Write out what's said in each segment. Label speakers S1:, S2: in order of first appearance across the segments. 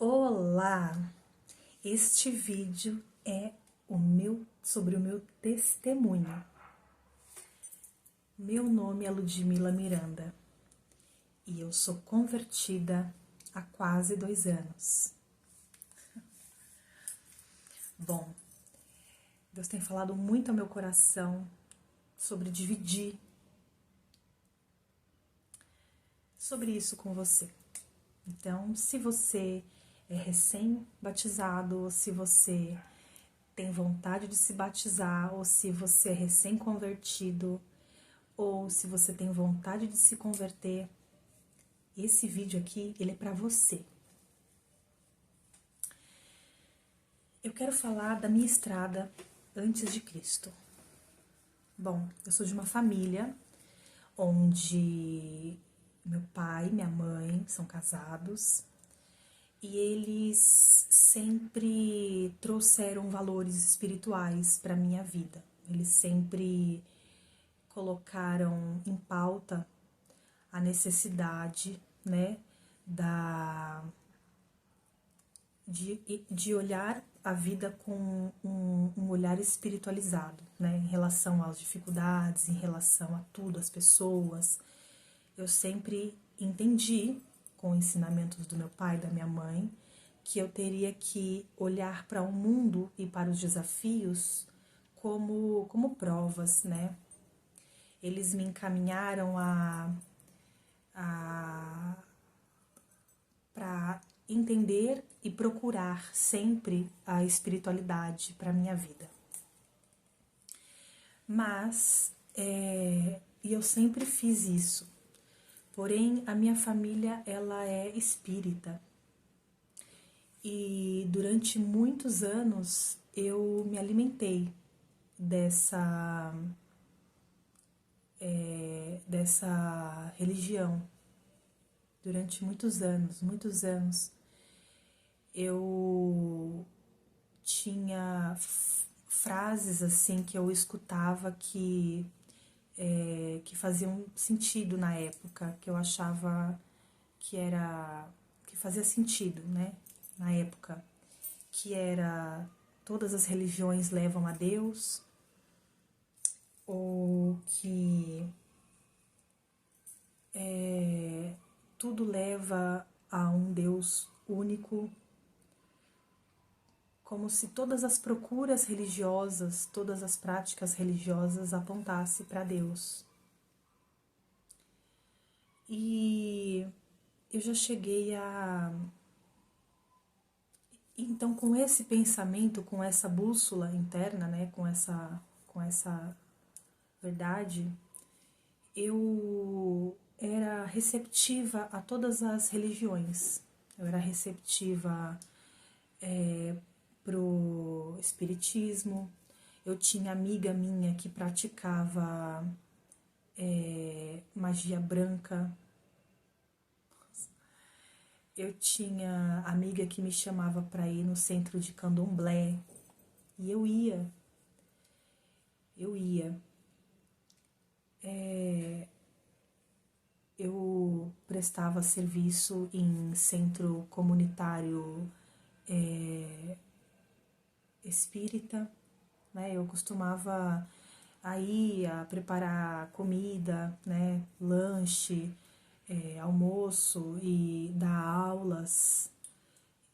S1: Olá! Este vídeo é sobre o meu testemunho. Meu nome é Ludmila Miranda e eu sou convertida há quase 2 anos. Bom, Deus tem falado muito ao meu coração sobre dividir sobre isso com você. Então, se você é recém-batizado, ou se você tem vontade de se batizar, ou se você é recém-convertido, ou se você tem vontade de se converter, esse vídeo aqui, ele é para você. Eu quero falar da minha estrada antes de Cristo. Bom, eu sou de uma família onde meu pai e minha mãe são casados e eles sempre trouxeram valores espirituais para minha vida. Eles sempre colocaram em pauta a necessidade, né, de olhar a vida com um olhar espiritualizado, né, em relação às dificuldades, em relação a tudo, as pessoas. Eu sempre entendi, com ensinamentos do meu pai e da minha mãe, que eu teria que olhar para o mundo e para os desafios como provas, né? Eles me encaminharam para entender e procurar sempre a espiritualidade para a minha vida. Mas, eu sempre fiz isso. Porém, a minha família, ela é espírita. E durante muitos anos eu me alimentei dessa religião. Durante muitos anos, eu tinha frases assim que eu escutava que faziam sentido na época, que eu achava que fazia sentido, né? Na época, que era todas as religiões levam a Deus, ou que tudo leva a um Deus único, como se todas as procuras religiosas, todas as práticas religiosas apontassem para Deus. E eu já cheguei a... Então, com esse pensamento, com essa bússola interna, né, com essa verdade, eu era receptiva a todas as religiões. Eu era receptiva pro espiritismo. Eu tinha amiga minha que praticava magia branca. Eu tinha amiga que me chamava para ir no centro de candomblé. E eu ia. Eu prestava serviço em centro comunitário espírita, né? Eu costumava aí a preparar comida, né? Lanche, almoço e dar aulas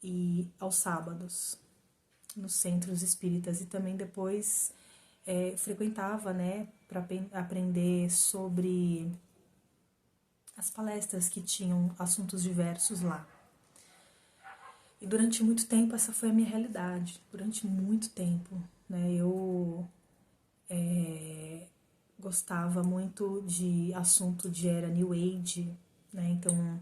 S1: e aos sábados nos centros espíritas, e também depois frequentava, né, para aprender sobre as palestras que tinham assuntos diversos lá. E durante muito tempo essa foi a minha realidade, durante muito tempo, né? Eu gostava muito de assunto de era New Age, né? Então,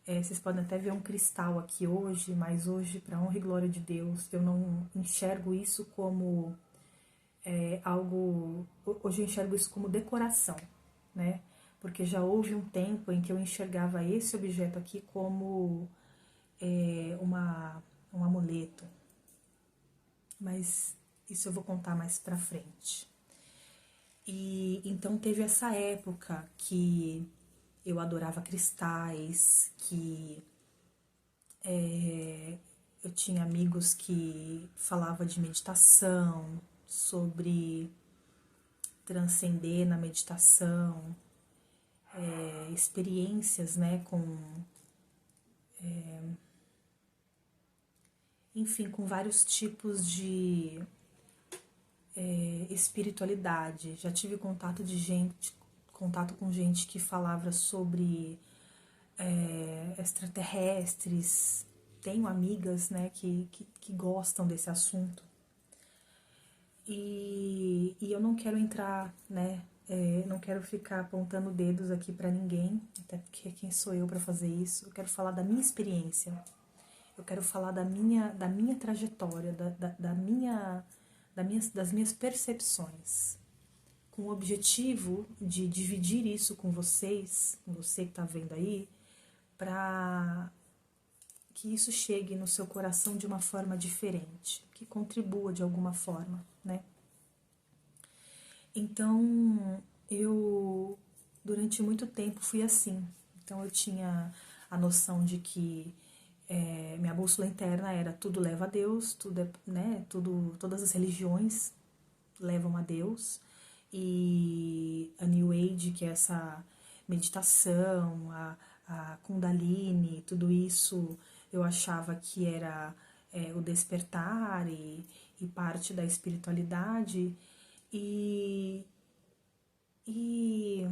S1: vocês podem até ver um cristal aqui hoje, mas hoje, para honra e glória de Deus, eu não enxergo isso como algo... Hoje eu enxergo isso como decoração, né? Porque já houve um tempo em que eu enxergava esse objeto aqui como um amuleto. Mas isso eu vou contar mais pra frente. E então teve essa época que eu adorava cristais, que tinha amigos que falavam de meditação, sobre transcender na meditação, experiências, né, enfim, com vários tipos de espiritualidade. Já tive contato com gente que falava sobre extraterrestres. Tenho amigas, né, que gostam desse assunto. E eu não quero entrar, né, não quero ficar apontando dedos aqui pra ninguém, até porque quem sou eu pra fazer isso? Eu quero falar da minha experiência. Eu quero falar da minha trajetória, das minhas percepções, com o objetivo de dividir isso com vocês, com você que está vendo aí, para que isso chegue no seu coração de uma forma diferente, que contribua de alguma forma, né? Então, eu durante muito tempo fui assim. Então, eu tinha a noção de que minha bússola interna era tudo leva a Deus, tudo né, todas as religiões levam a Deus, e a New Age, que é essa meditação, a Kundalini, tudo isso eu achava que era o despertar e parte da espiritualidade, e, e,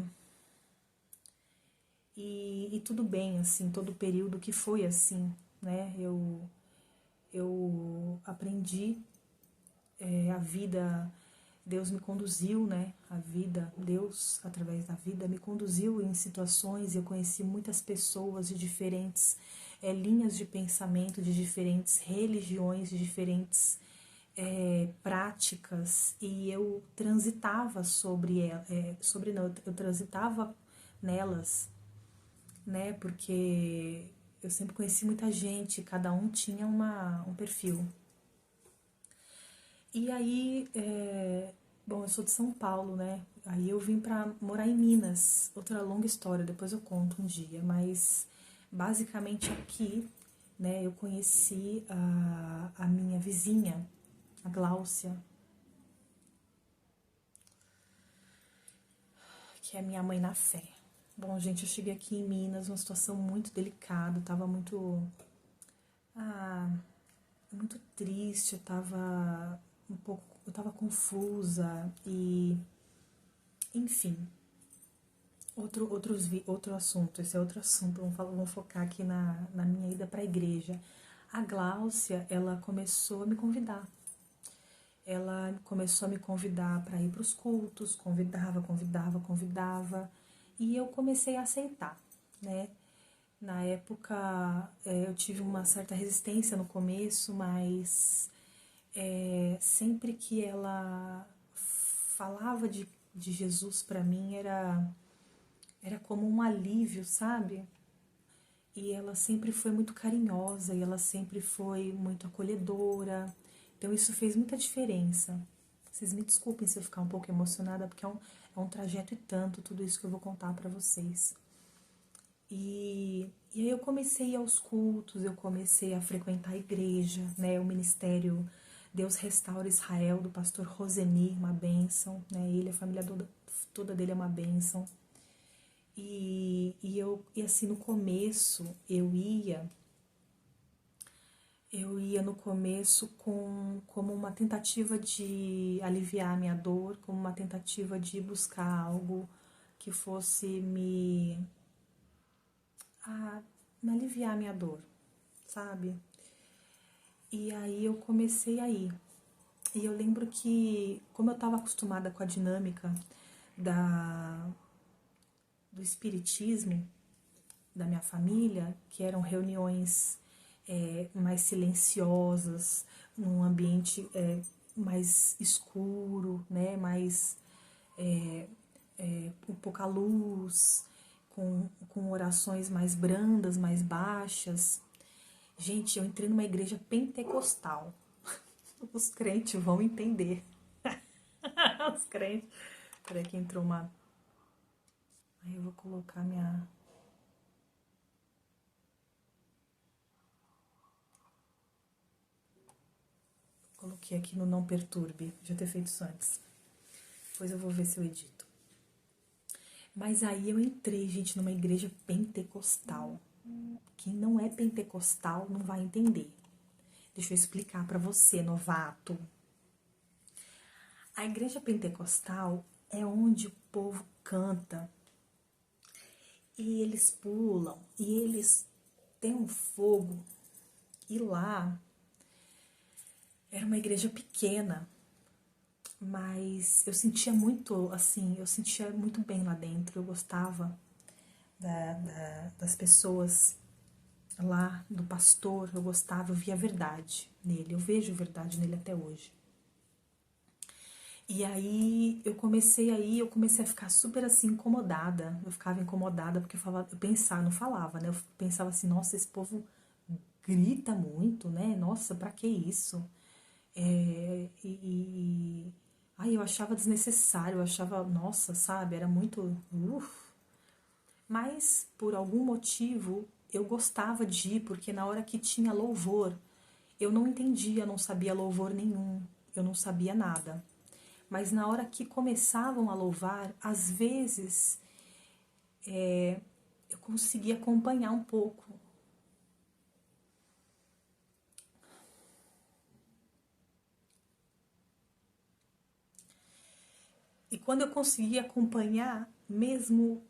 S1: e tudo bem, assim, todo o período que foi assim, né? Eu aprendi a vida, Deus me conduziu, né? A vida, Deus, através da vida, me conduziu em situações e eu conheci muitas pessoas de diferentes linhas de pensamento, de diferentes religiões, de diferentes práticas, e eu transitava eu transitava nelas, né? Porque eu sempre conheci muita gente, cada um tinha um perfil. E aí, bom, eu sou de São Paulo, né? Aí eu vim pra morar em Minas, outra longa história, depois eu conto um dia, mas basicamente aqui, né, eu conheci a minha vizinha, a Gláucia, que é minha mãe na fé. Bom, gente, eu cheguei aqui em Minas, uma situação muito delicada, tava muito triste, eu tava confusa e, enfim, outro assunto, esse é outro assunto, vamos focar aqui na minha ida para a igreja. A Gláucia, ela começou a me convidar. Ela começou a me convidar para ir para os cultos, convidava, e eu comecei a aceitar, né? Na época, eu tive uma certa resistência no começo, mas sempre que ela falava de Jesus para mim, era como um alívio, sabe? E ela sempre foi muito carinhosa, e ela sempre foi muito acolhedora. Então isso fez muita diferença. Vocês me desculpem se eu ficar um pouco emocionada, porque é um trajeto e tanto tudo isso que eu vou contar para vocês. E aí eu comecei a ir aos cultos, eu comecei a frequentar a igreja, né, o ministério Deus Restaura Israel, do pastor Roseni, uma bênção, né, ele, a família toda dele é uma bênção. E assim, no começo, eu ia no começo como uma tentativa de aliviar a minha dor, como uma tentativa de buscar algo que fosse me aliviar a minha dor, sabe? E aí eu comecei a ir. E eu lembro que, como eu estava acostumada com a dinâmica do espiritismo da minha família, que eram reuniões mais silenciosas, num ambiente mais escuro, né, mais com pouca luz, com orações mais brandas, mais baixas. Gente, eu entrei numa igreja pentecostal. Os crentes vão entender. Os crentes. Peraí que entrou uma... Aí eu vou colocar minha... que aqui no Não Perturbe. Devia ter feito isso antes. Depois eu vou ver se eu edito. Mas aí eu entrei, gente, numa igreja pentecostal. Quem não é pentecostal não vai entender. Deixa eu explicar para você, novato. A igreja pentecostal é onde o povo canta. E eles pulam. E eles têm um fogo. E lá era uma igreja pequena. Mas eu sentia muito, assim, eu sentia muito bem lá dentro. Eu gostava das pessoas lá, do pastor. Eu gostava, eu via a verdade nele. Eu vejo verdade nele até hoje. E aí eu comecei a ficar super assim incomodada. Eu ficava incomodada porque eu pensava, não falava, né? Eu pensava assim, nossa, esse povo grita muito, né? Nossa, pra que isso? Ai, eu achava desnecessário, eu achava, nossa, sabe? Era muito. Mas por algum motivo eu gostava de ir, porque na hora que tinha louvor, eu não entendia, não sabia louvor nenhum, eu não sabia nada. Mas na hora que começavam a louvar, às vezes eu conseguia acompanhar um pouco. E quando eu conseguia acompanhar, mesmo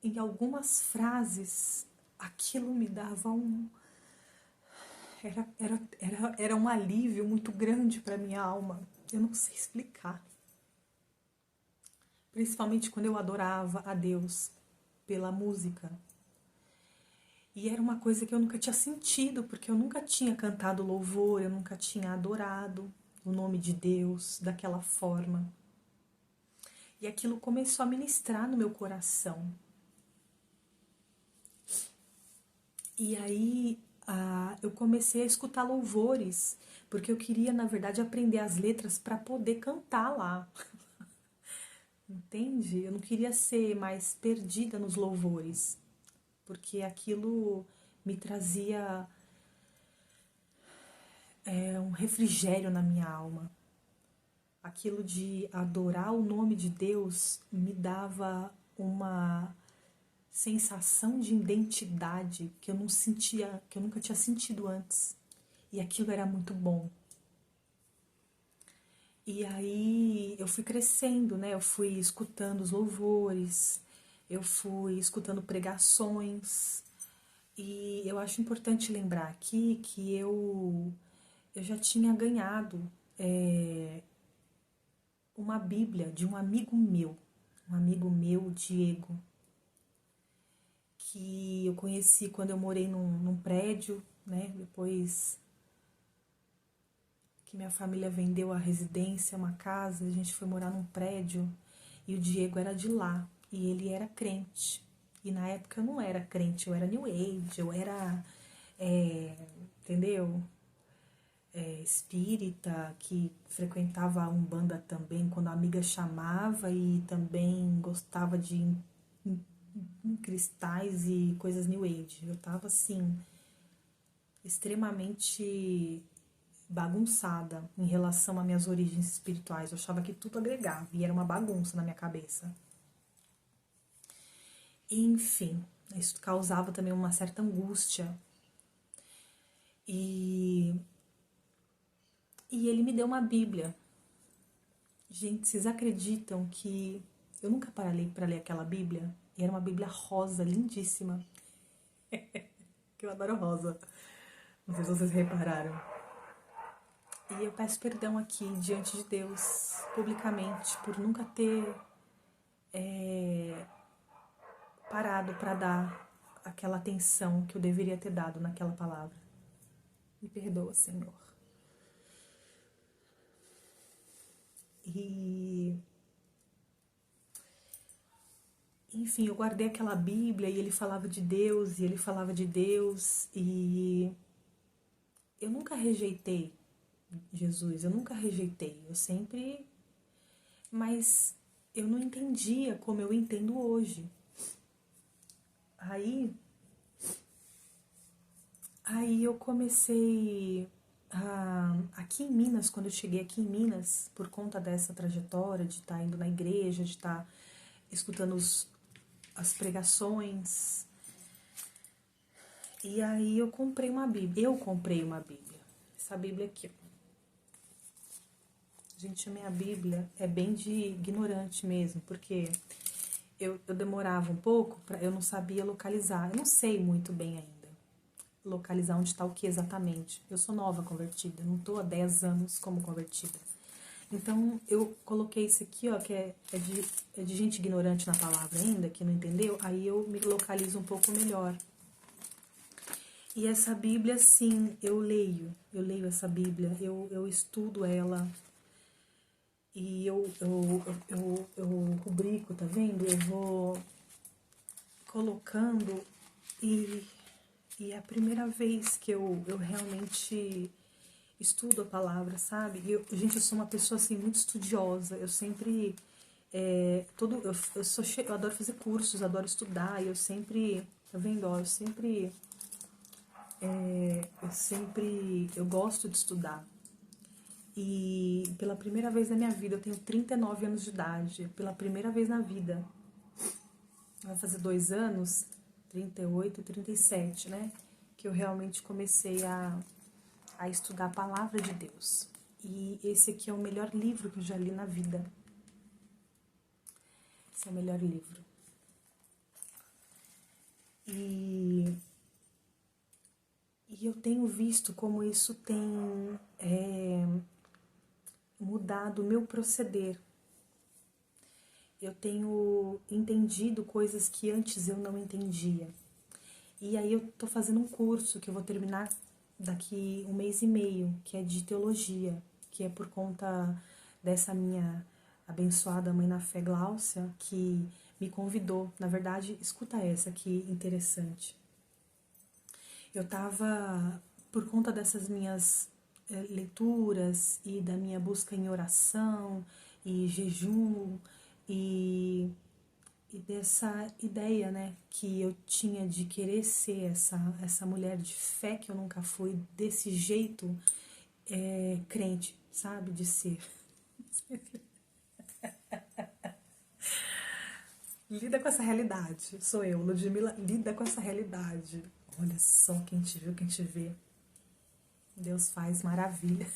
S1: em algumas frases, aquilo me dava era um alívio muito grande para minha alma. Eu não sei explicar. Principalmente quando eu adorava a Deus pela música. E era uma coisa que eu nunca tinha sentido, porque eu nunca tinha cantado louvor, eu nunca tinha adorado o nome de Deus daquela forma. E aquilo começou a ministrar no meu coração. E aí eu comecei a escutar louvores, porque eu queria, na verdade, aprender as letras para poder cantar lá. Entende? Eu não queria ser mais perdida nos louvores, porque aquilo me trazia um refrigério na minha alma. Aquilo de adorar o nome de Deus me dava uma sensação de identidade que eu não sentia, que eu nunca tinha sentido antes. E aquilo era muito bom. E aí eu fui crescendo, né? Eu fui escutando os louvores, eu fui escutando pregações. E eu acho importante lembrar aqui que eu já tinha ganhado uma Bíblia de um amigo meu, Diego, que eu conheci quando eu morei num prédio, né? Depois que minha família vendeu a residência, uma casa, a gente foi morar num prédio e o Diego era de lá e ele era crente. E na época eu não era crente, eu era New Age, eu era, entendeu? Espírita, que frequentava a Umbanda também, quando a amiga chamava, e também gostava de cristais e coisas New Age. Eu tava assim, extremamente bagunçada em relação às minhas origens espirituais. Eu achava que tudo agregava e era uma bagunça na minha cabeça. Enfim, isso causava também uma certa angústia. E ele me deu uma Bíblia. Gente, vocês acreditam que eu nunca parei para ler aquela Bíblia? E era uma Bíblia rosa, lindíssima. Que eu adoro rosa. Não sei se vocês repararam. E eu peço perdão aqui diante de Deus, publicamente, por nunca ter parado para dar aquela atenção que eu deveria ter dado naquela palavra. Me perdoa, Senhor. E enfim, eu guardei aquela Bíblia e ele falava de Deus, e ele falava de Deus, e eu nunca rejeitei Jesus, eu nunca rejeitei, eu sempre. Mas eu não entendia como eu entendo hoje. Aí eu comecei aqui em Minas, quando eu cheguei aqui em Minas, por conta dessa trajetória de estar indo na igreja, de estar escutando as pregações, e aí eu comprei uma Bíblia. Essa Bíblia aqui, ó. Gente, a minha Bíblia é bem de ignorante mesmo, porque eu demorava um pouco, eu não sabia localizar. Eu não sei muito bem ainda localizar onde está o que exatamente. Eu sou nova convertida, não estou há 10 anos como convertida. Então, eu coloquei isso aqui, ó, que é de gente ignorante na palavra ainda, que não entendeu, aí eu me localizo um pouco melhor. E essa Bíblia, sim, eu leio essa Bíblia, eu estudo ela, e eu rubrico, tá vendo? Eu vou colocando, e é a primeira vez que eu realmente estudo a palavra, sabe? Gente, eu sou uma pessoa assim muito estudiosa. Eu sempre eu adoro fazer cursos, adoro estudar. E eu sempre, tá vendo? Ó, eu gosto de estudar. E pela primeira vez na minha vida, eu tenho 39 anos de idade. Pela primeira vez na vida, vai fazer 2 anos, 38, 37, né? Que eu realmente comecei a estudar a palavra de Deus. E esse aqui é o melhor livro que eu já li na vida. Esse é o melhor livro. E eu tenho visto como isso tem mudado o meu proceder. Eu tenho entendido coisas que antes eu não entendia. E aí eu tô fazendo um curso que eu vou terminar daqui 1 mês e meio, que é de teologia, que é por conta dessa minha abençoada mãe na fé, Gláucia, que me convidou. Na verdade, escuta essa que interessante. Eu tava, por conta dessas minhas leituras e da minha busca em oração e jejum e dessa ideia, né, que eu tinha de querer ser essa mulher de fé que eu nunca fui, desse jeito crente, sabe, de ser. Lida com essa realidade. Sou eu, Ludmilla, lida com essa realidade. Olha só, quem te viu, quem te vê. Deus faz maravilha.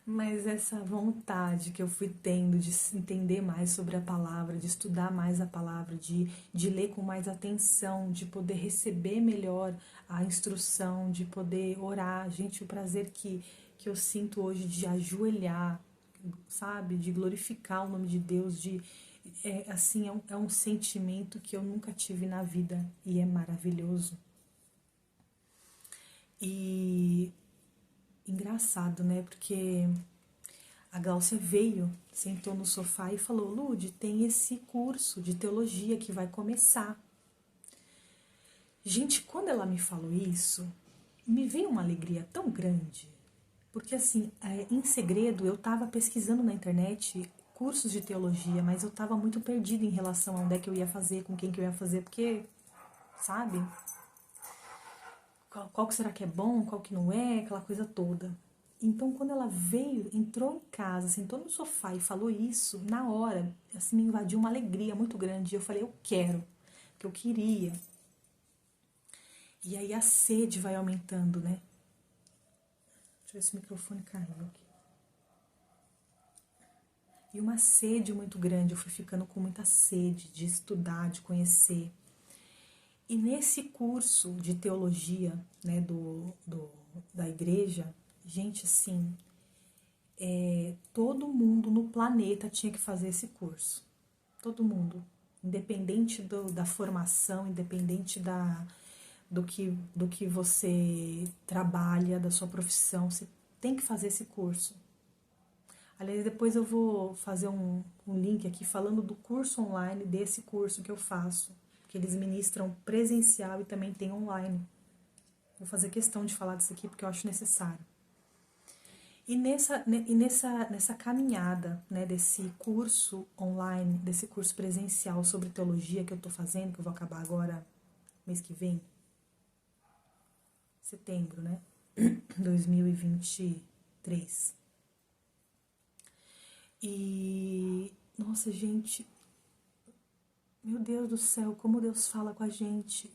S1: Mas essa vontade que eu fui tendo de entender mais sobre a palavra, de estudar mais a palavra, de ler com mais atenção, de poder receber melhor a instrução, de poder orar. Gente, o prazer que eu sinto hoje de ajoelhar, sabe? De glorificar o nome de Deus, assim, é um sentimento que eu nunca tive na vida e é maravilhoso. E engraçado, né? Porque a Gláucia veio, sentou no sofá e falou: Lude, tem esse curso de teologia que vai começar. Gente, quando ela me falou isso, me veio uma alegria tão grande. Porque assim, em segredo, eu estava pesquisando na internet cursos de teologia, mas eu estava muito perdida em relação a onde é que eu ia fazer, com quem que eu ia fazer, porque, sabe? Qual que será que é bom, qual que não é, aquela coisa toda. Então, quando ela veio, entrou em casa, sentou no sofá e falou isso, na hora, assim, me invadiu uma alegria muito grande. Eu falei, eu quero, que eu queria. E aí a sede vai aumentando, né? Deixa eu ver se o microfone caiu aqui. E uma sede muito grande, eu fui ficando com muita sede de estudar, de conhecer. E nesse curso de teologia, né, da igreja, gente, assim, todo mundo no planeta tinha que fazer esse curso. Todo mundo. Independente da formação, independente do que você trabalha, da sua profissão, você tem que fazer esse curso. Aliás, depois eu vou fazer um link aqui falando do curso online, desse curso que eu faço, que eles ministram presencial e também tem online. Vou fazer questão de falar disso aqui porque eu acho necessário. E nessa caminhada, né, desse curso online, desse curso presencial sobre teologia que eu tô fazendo, que eu vou acabar agora mês que vem, setembro, né? 2023. E, nossa, gente, meu Deus do céu, como Deus fala com a gente.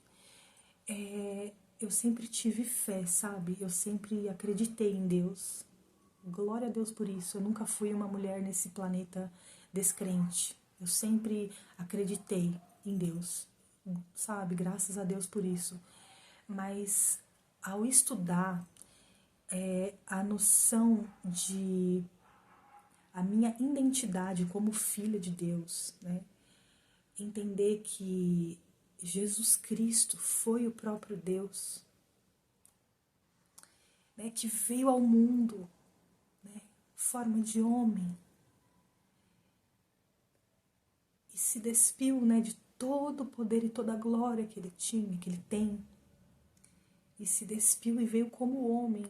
S1: Eu sempre tive fé, sabe? Eu sempre acreditei em Deus. Glória a Deus por isso. Eu nunca fui uma mulher nesse planeta descrente. Eu sempre acreditei em Deus, sabe? Graças a Deus por isso. Mas ao estudar a noção de a minha identidade como filha de Deus, né? Entender que Jesus Cristo foi o próprio Deus, né? Que veio ao mundo, né? Em forma de homem e se despiu, né? De todo o poder e toda a glória que ele tinha, que ele tem, e se despiu e veio como homem,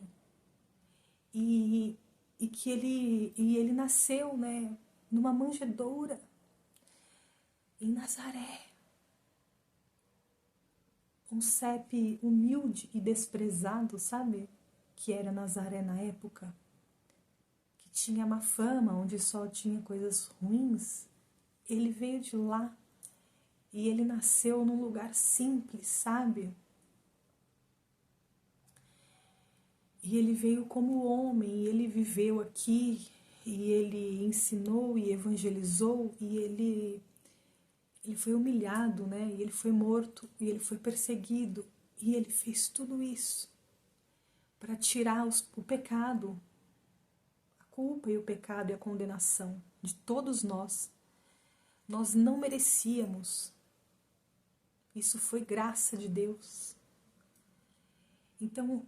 S1: e que ele nasceu, né? Numa manjedoura em Nazaré, um CEP humilde e desprezado, sabe? Que era Nazaré na época, que tinha má fama, onde só tinha coisas ruins. Ele veio de lá e ele nasceu num lugar simples, sabe? E ele veio como homem, e ele viveu aqui, e ele ensinou e evangelizou, e ele foi humilhado, né? E ele foi morto, e ele foi perseguido, e ele fez tudo isso para tirar o pecado, a culpa e o pecado e a condenação de todos nós. Nós não merecíamos. Isso foi graça de Deus. Então,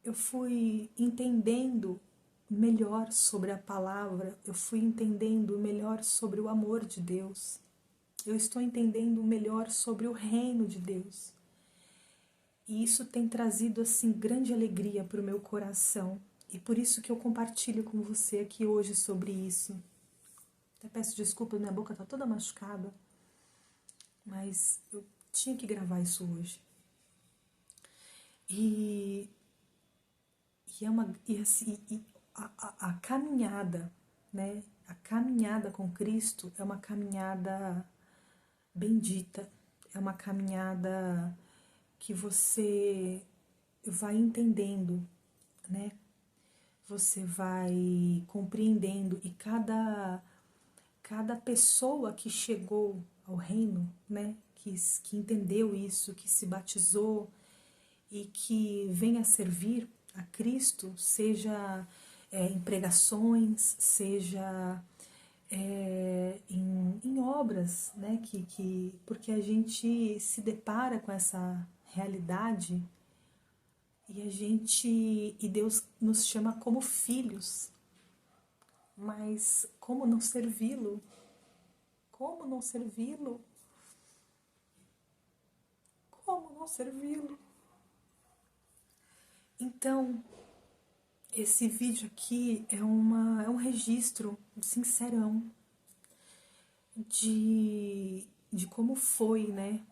S1: eu fui entendendo melhor sobre a palavra, eu fui entendendo melhor sobre o amor de Deus. Eu estou entendendo melhor sobre o reino de Deus. E isso tem trazido assim grande alegria para o meu coração. E por isso que eu compartilho com você aqui hoje sobre isso. Até peço desculpa, minha boca está toda machucada, mas eu tinha que gravar isso hoje. E a caminhada, né? A caminhada com Cristo é uma caminhada bendita, é uma caminhada que você vai entendendo, né? Você vai compreendendo, e cada pessoa que chegou ao reino, né? Que entendeu isso, que se batizou e que vem a servir a Cristo, seja em pregações, seja em obras, né? Porque a gente se depara com essa realidade e Deus nos chama como filhos, mas como não servi-lo? Como não servi-lo? Como não servi-lo? Então, esse vídeo aqui é um registro sincerão de como foi, né,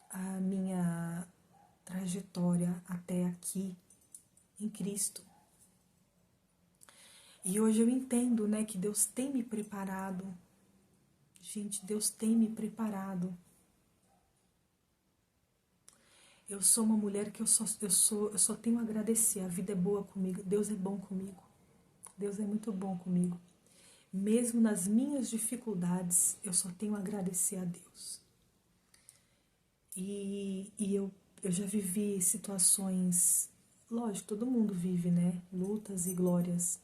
S1: a minha trajetória até aqui em Cristo. E hoje eu entendo, né, que Deus tem me preparado. Gente, Deus tem me preparado. Eu sou uma mulher que eu só tenho a agradecer. A vida é boa comigo, Deus é bom comigo. Deus é muito bom comigo. Mesmo nas minhas dificuldades, eu só tenho a agradecer a Deus. E eu já vivi situações, lógico, todo mundo vive, né? Lutas e glórias.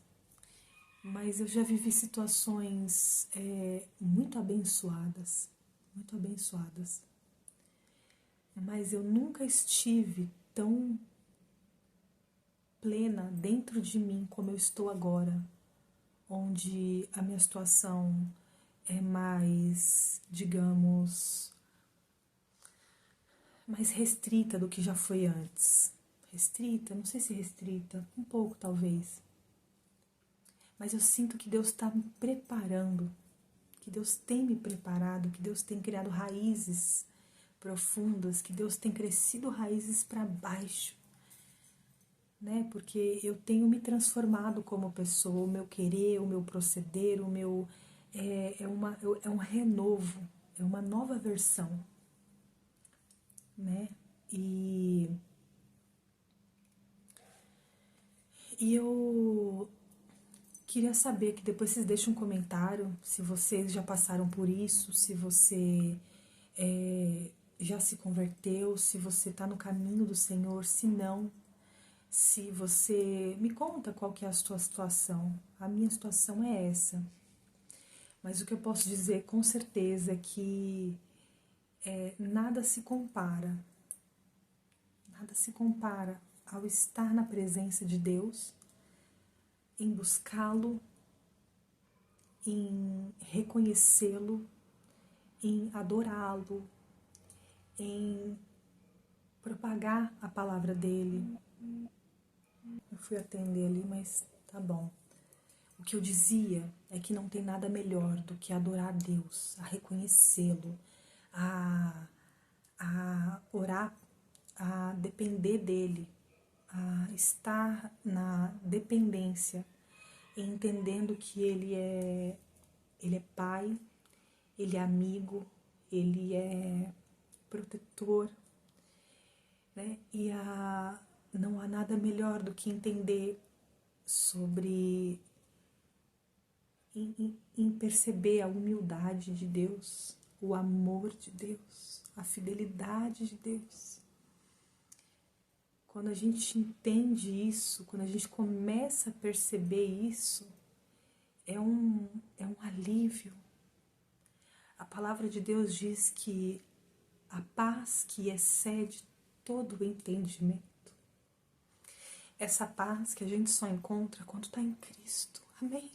S1: Mas eu já vivi situações muito abençoadas, muito abençoadas. Mas eu nunca estive tão plena dentro de mim como eu estou agora, onde a minha situação é mais, digamos, mais restrita do que já foi antes. Restrita? Não sei se restrita, um pouco talvez. Mas eu sinto que Deus está me preparando, que Deus tem me preparado, que Deus tem criado raízes profundas, que Deus tem crescido raízes para baixo, né? Porque eu tenho me transformado como pessoa, o meu querer, o meu proceder, o meu é um renovo, é uma nova versão, né? E eu queria saber que depois vocês deixem um comentário se vocês já passaram por isso, se você já se converteu, se você está no caminho do Senhor, se não, se você me conta qual que é a sua situação. A minha situação é essa. Mas o que eu posso dizer com certeza é que nada se compara ao estar na presença de Deus, em buscá-lo, em reconhecê-lo, em adorá-lo, em propagar a palavra dele. Eu fui atender ali, mas tá bom. O que eu dizia é que não tem nada melhor do que adorar a Deus, a reconhecê-lo, a orar, a depender dele, a estar na dependência, entendendo que ele é pai, ele é amigo, ele é protetor, né? E não há nada melhor do que entender sobre em perceber a humildade de Deus, o amor de Deus, a fidelidade de Deus. Quando a gente entende isso, quando a gente começa a perceber isso, é um alívio. A palavra de Deus diz que a paz que excede todo o entendimento, essa paz que a gente só encontra quando está em Cristo, amém?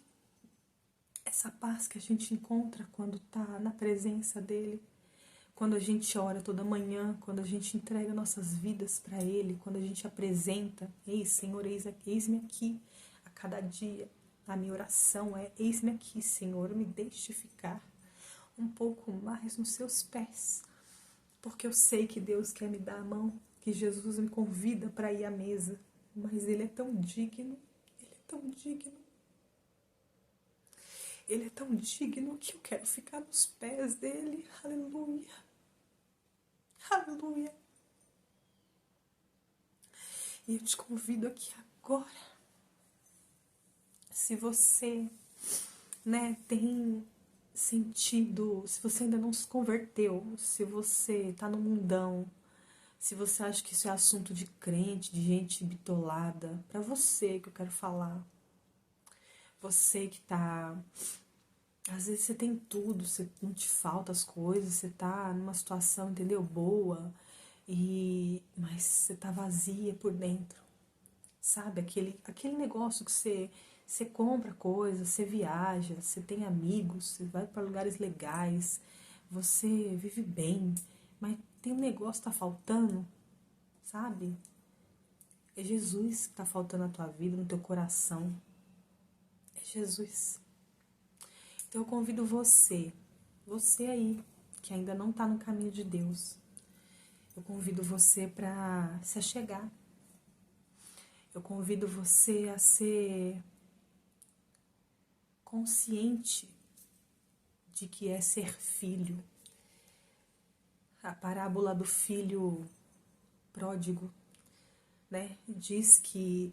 S1: Essa paz que a gente encontra quando está na presença dEle, quando a gente ora toda manhã, quando a gente entrega nossas vidas para Ele, quando a gente apresenta, ei Senhor, eis-me aqui a cada dia. A minha oração é, eis-me aqui, Senhor, me deixe ficar um pouco mais nos seus pés, porque eu sei que Deus quer me dar a mão, que Jesus me convida para ir à mesa, mas Ele é tão digno, Ele é tão digno. Ele é tão digno que eu quero ficar nos pés dele. Aleluia. Aleluia. E eu te convido aqui agora. Se você, tem sentido, se você ainda não se converteu, se você tá no mundão, se você acha que isso é assunto de crente, de gente bitolada, pra você que eu quero falar. Você que tá... Às vezes você tem tudo, você não te falta as coisas, você tá numa situação, entendeu? Boa, mas você tá vazia por dentro. Sabe? Aquele negócio que você compra coisas, você viaja, você tem amigos, você vai para lugares legais, você vive bem, mas tem um negócio que tá faltando, sabe? É Jesus que tá faltando na tua vida, no teu coração. É Jesus. Então eu convido você aí, que ainda não está no caminho de Deus, eu convido você para se achegar. Eu convido você a ser consciente de que é ser filho. A parábola do filho pródigo, né? Diz que,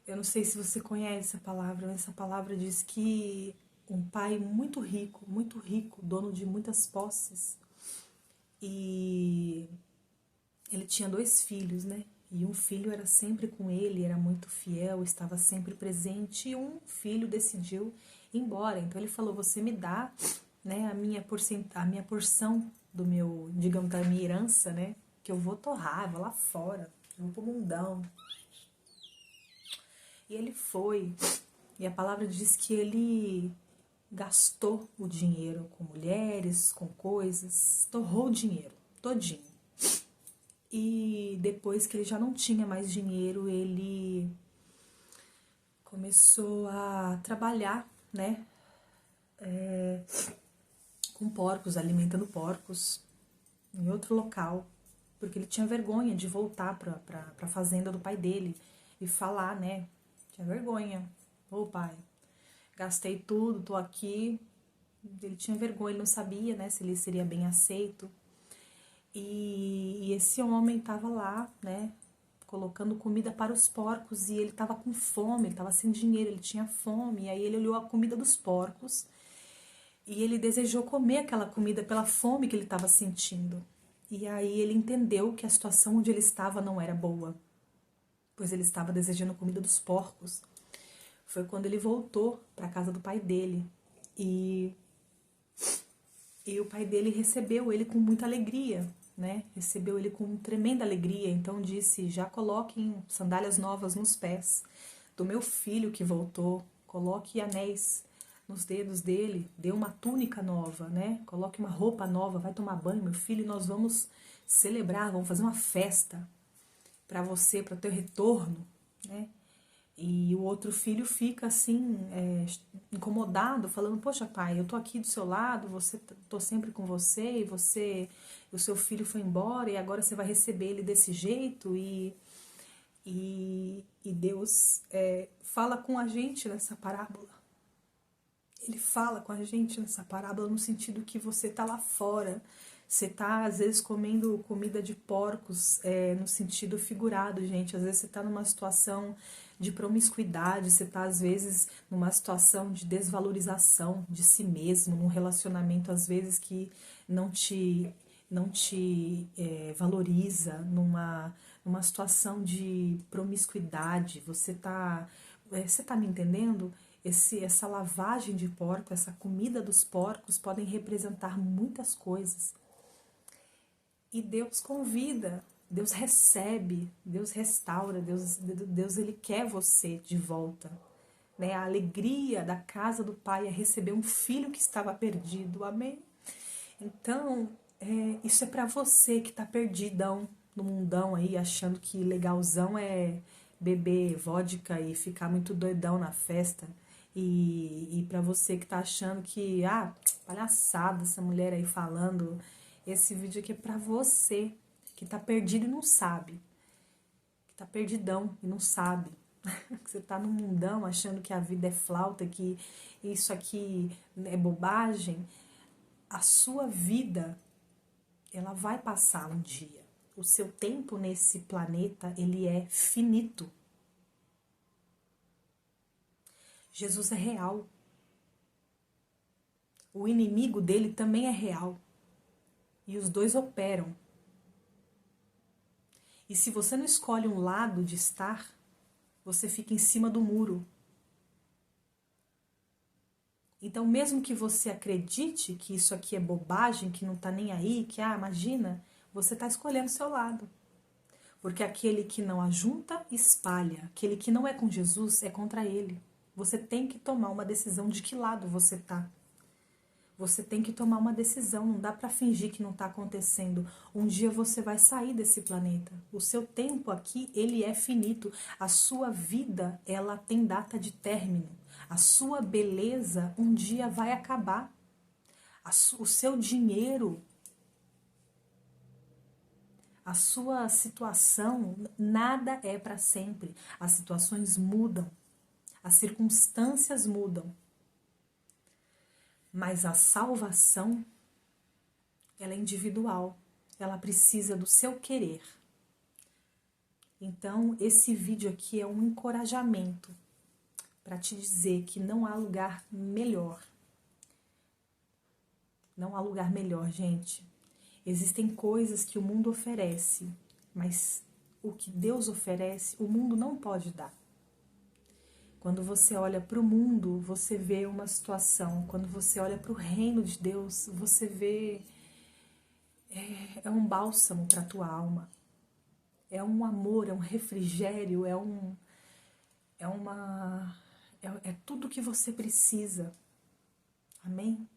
S1: eu não sei se você conhece essa palavra, mas essa palavra diz que um pai muito rico, dono de muitas posses, e ele tinha 2 filhos, né? E um filho era sempre com ele, era muito fiel, estava sempre presente, e um filho decidiu ir embora. Então ele falou, você me dá, né, a minha porção do meu, digamos, da minha herança, né? Que eu vou torrar, vou lá fora, eu vou pro mundão. E ele foi, e a palavra diz que ele gastou o dinheiro com mulheres, com coisas, torrou o dinheiro todinho. E depois que ele já não tinha mais dinheiro, ele começou a trabalhar, né, com porcos, alimentando porcos em outro local, porque ele tinha vergonha de voltar para a fazenda do pai dele. e falar, né? Tinha vergonha. Ô pai, gastei tudo, tô aqui. Ele tinha vergonha, ele não sabia, né, se ele seria bem aceito. E esse homem tava lá, né, colocando comida para os porcos e ele tava com fome, ele tava sem dinheiro, ele tinha fome. E aí ele olhou a comida dos porcos e ele desejou comer aquela comida pela fome que ele estava sentindo. E aí ele entendeu que a situação onde ele estava não era boa, pois ele estava desejando a comida dos porcos. Foi quando ele voltou para a casa do pai dele e o pai dele recebeu ele com muita alegria, né? Recebeu ele com tremenda alegria. Então disse: já coloquem sandálias novas nos pés do meu filho que voltou, coloque anéis nos dedos dele, dê uma túnica nova, né? Coloque uma roupa nova, vai tomar banho, meu filho, e nós vamos celebrar, vamos fazer uma festa para você, para o teu retorno, né? E o outro filho fica assim, incomodado, falando: poxa pai, eu tô aqui do seu lado, tô sempre com você, e o seu filho foi embora e agora você vai receber ele desse jeito. E Deus fala com a gente nessa parábola. Ele fala com a gente nessa parábola no sentido que você tá lá fora, você tá às vezes comendo comida de porcos, no sentido figurado, gente. Às vezes você tá numa situação de promiscuidade, você tá às vezes numa situação de desvalorização de si mesmo, num relacionamento às vezes que não te valoriza, numa situação de promiscuidade. Você tá me entendendo? Essa lavagem de porco, essa comida dos porcos podem representar muitas coisas. E Deus convida, Deus recebe, Deus restaura, Deus ele quer você de volta. Né? A alegria da casa do Pai é receber um filho que estava perdido, amém? Então, isso é para você que está perdidão no mundão aí, achando que legalzão é beber vodka e ficar muito doidão na festa. E para você que tá achando que, palhaçada essa mulher aí falando, esse vídeo aqui é para você que tá perdido e não sabe, que tá perdidão e não sabe, que você tá no mundão achando que a vida é flauta, que isso aqui é bobagem. A sua vida, ela vai passar um dia. O seu tempo nesse planeta, ele é finito. Jesus é real. O inimigo dele também é real. E os dois operam. E se você não escolhe um lado de estar, você fica em cima do muro. Então, mesmo que você acredite que isso aqui é bobagem, que não tá nem aí, que, imagina, você tá escolhendo o seu lado. Porque aquele que não ajunta, espalha. Aquele que não é com Jesus é contra ele. Você tem que tomar uma decisão de que lado você tá. Você tem que tomar uma decisão, não dá para fingir que não está acontecendo. Um dia você vai sair desse planeta. O seu tempo aqui, ele é finito. A sua vida, ela tem data de término. A sua beleza um dia vai acabar. O seu dinheiro, a sua situação, nada é para sempre. As situações mudam. As circunstâncias mudam. Mas a salvação, ela é individual. Ela precisa do seu querer. Então, esse vídeo aqui é um encorajamento para te dizer que não há lugar melhor. Não há lugar melhor, gente. Existem coisas que o mundo oferece, mas o que Deus oferece, o mundo não pode dar. Quando você olha para o mundo, você vê uma situação. Quando você olha para o reino de Deus, você vê... É um bálsamo para a tua alma. É um amor, é um refrigério, é tudo que você precisa. Amém?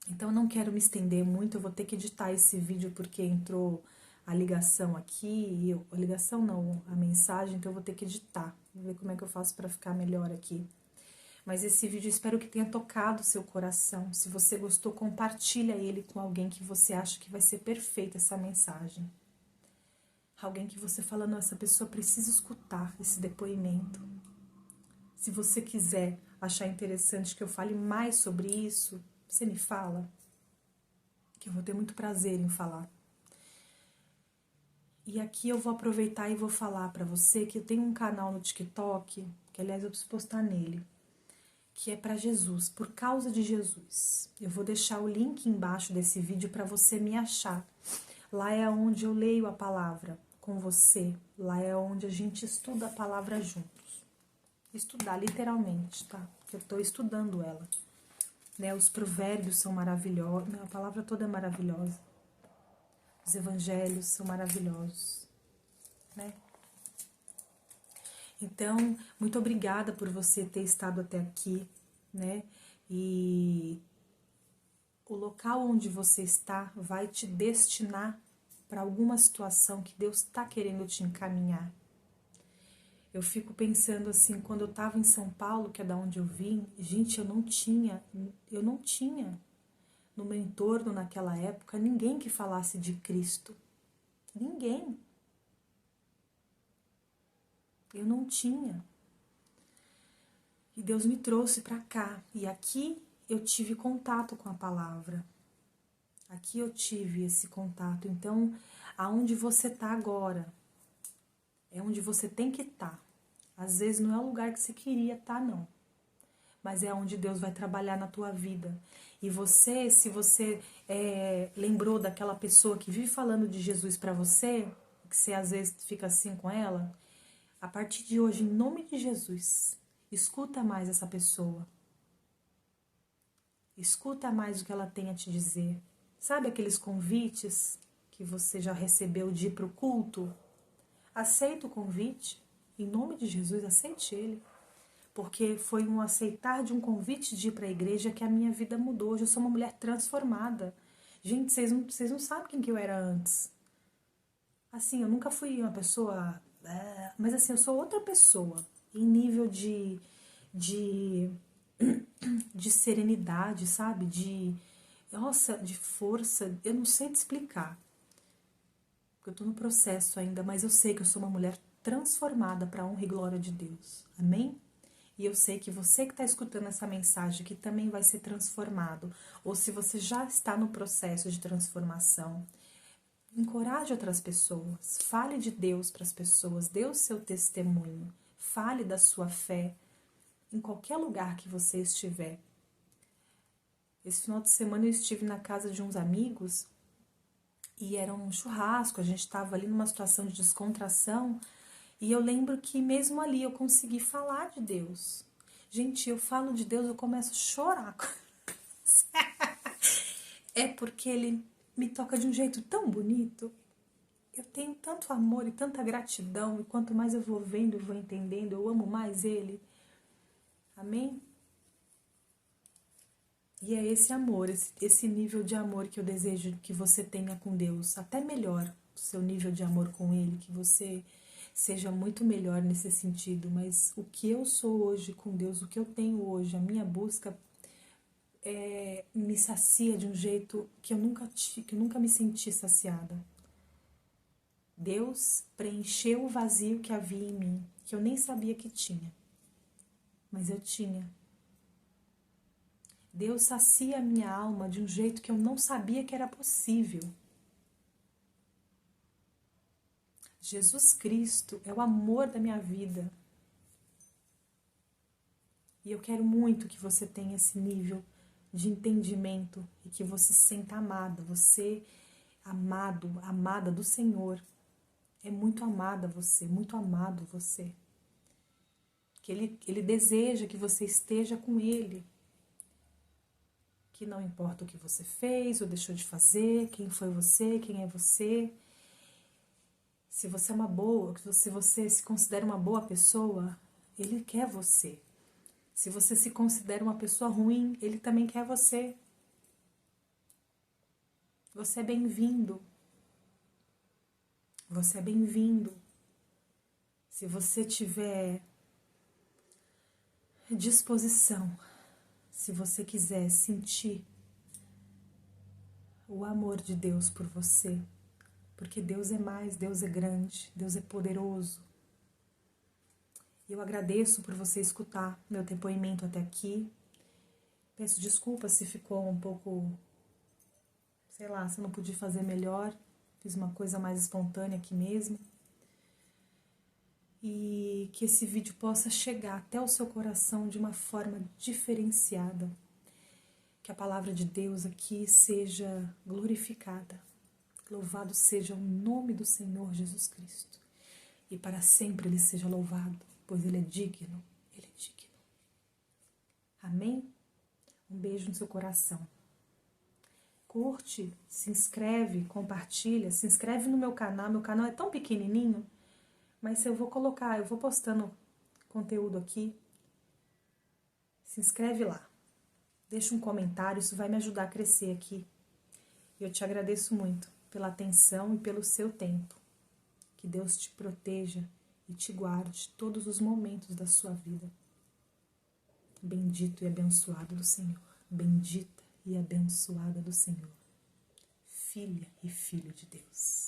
S1: Então eu não quero me estender muito, eu vou ter que editar esse vídeo porque entrou a ligação aqui, a ligação não, a mensagem, então eu vou ter que editar. Vou ver como é que eu faço para ficar melhor aqui. Mas esse vídeo eu espero que tenha tocado o seu coração. Se você gostou, compartilha ele com alguém que você acha que vai ser perfeita essa mensagem. Alguém que você fala, não, essa pessoa precisa escutar esse depoimento. Se você quiser achar interessante que eu fale mais sobre isso, você me fala, que eu vou ter muito prazer em falar. E aqui eu vou aproveitar e vou falar para você que eu tenho um canal no TikTok, que aliás eu preciso postar nele, que é para Jesus, por causa de Jesus. Eu vou deixar o link embaixo desse vídeo para você me achar. Lá é onde eu leio a palavra com você, lá é onde a gente estuda a palavra juntos. Estudar literalmente, tá? Eu estou estudando ela. Né? Os provérbios são maravilhosos, a palavra toda é maravilhosa. Os evangelhos são maravilhosos, né? Então, muito obrigada por você ter estado até aqui, né? E o local onde você está vai te destinar para alguma situação que Deus está querendo te encaminhar. Eu fico pensando assim, quando eu estava em São Paulo, que é da onde eu vim, gente, eu não tinha no meu entorno naquela época ninguém que falasse de Cristo. Ninguém. Eu não tinha. E Deus me trouxe para cá. E aqui eu tive contato com a palavra. Aqui eu tive esse contato. Então, aonde você está agora, é onde você tem que estar. Às vezes não é o lugar que você queria estar, não. Mas é onde Deus vai trabalhar na tua vida. E você, se você lembrou daquela pessoa que vive falando de Jesus para você, que você às vezes fica assim com ela, a partir de hoje, em nome de Jesus, escuta mais essa pessoa. Escuta mais o que ela tem a te dizer. Sabe aqueles convites que você já recebeu de ir para o culto? Aceita o convite. Em nome de Jesus, aceite ele. Porque foi um aceitar de um convite de ir para a igreja que a minha vida mudou. Hoje eu sou uma mulher transformada. Gente, vocês não sabem quem que eu era antes. Assim, eu nunca fui uma pessoa... mas assim, eu sou outra pessoa. Em nível de serenidade, sabe? Nossa, de força. Eu não sei te explicar. Porque eu tô no processo ainda, mas eu sei que eu sou uma mulher transformada para a honra e glória de Deus. Amém? E eu sei que você que está escutando essa mensagem que também vai ser transformado. Ou se você já está no processo de transformação, encoraje outras pessoas. Fale de Deus para as pessoas. Dê o seu testemunho. Fale da sua fé em qualquer lugar que você estiver. Esse final de semana eu estive na casa de uns amigos e era um churrasco. A gente estava ali numa situação de descontração. E eu lembro que mesmo ali eu consegui falar de Deus. Gente, eu falo de Deus, eu começo a chorar. É porque Ele me toca de um jeito tão bonito. Eu tenho tanto amor e tanta gratidão. E quanto mais eu vou vendo e vou entendendo, eu amo mais Ele. Amém? E é esse amor, esse nível de amor que eu desejo que você tenha com Deus. Até melhor o seu nível de amor com Ele, que você seja muito melhor nesse sentido, mas o que eu sou hoje com Deus, o que eu tenho hoje, a minha busca me sacia de um jeito que eu nunca me senti saciada. Deus preencheu o vazio que havia em mim, que eu nem sabia que tinha, mas eu tinha. Deus sacia a minha alma de um jeito que eu não sabia que era possível. Jesus Cristo é o amor da minha vida. E eu quero muito que você tenha esse nível de entendimento e que você se sinta amada. Você, amado, amada do Senhor. É muito amada você, muito amado você. Que Ele deseja que você esteja com Ele. Que não importa o que você fez ou deixou de fazer, quem foi você, quem é você. Se você é uma boa, se você se considera uma boa pessoa, Ele quer você. Se você se considera uma pessoa ruim, Ele também quer você. Você é bem-vindo. Você é bem-vindo. Se você tiver disposição, se você quiser sentir o amor de Deus por você, porque Deus é mais, Deus é grande, Deus é poderoso. Eu agradeço por você escutar meu depoimento até aqui. Peço desculpas se ficou um pouco, sei lá, se eu não pude fazer melhor. Fiz uma coisa mais espontânea aqui mesmo. E que esse vídeo possa chegar até o seu coração de uma forma diferenciada. Que a palavra de Deus aqui seja glorificada. Louvado seja o nome do Senhor Jesus Cristo. E para sempre Ele seja louvado, pois Ele é digno, Ele é digno. Amém? Um beijo no seu coração. Curte, se inscreve, compartilha, se inscreve no meu canal é tão pequenininho, mas eu vou postando conteúdo aqui. Se inscreve lá, deixa um comentário, isso vai me ajudar a crescer aqui. Eu te agradeço muito pela atenção e pelo seu tempo. Que Deus te proteja e te guarde todos os momentos da sua vida. Bendito e abençoado do Senhor. Bendita e abençoada do Senhor. Filha e filho de Deus.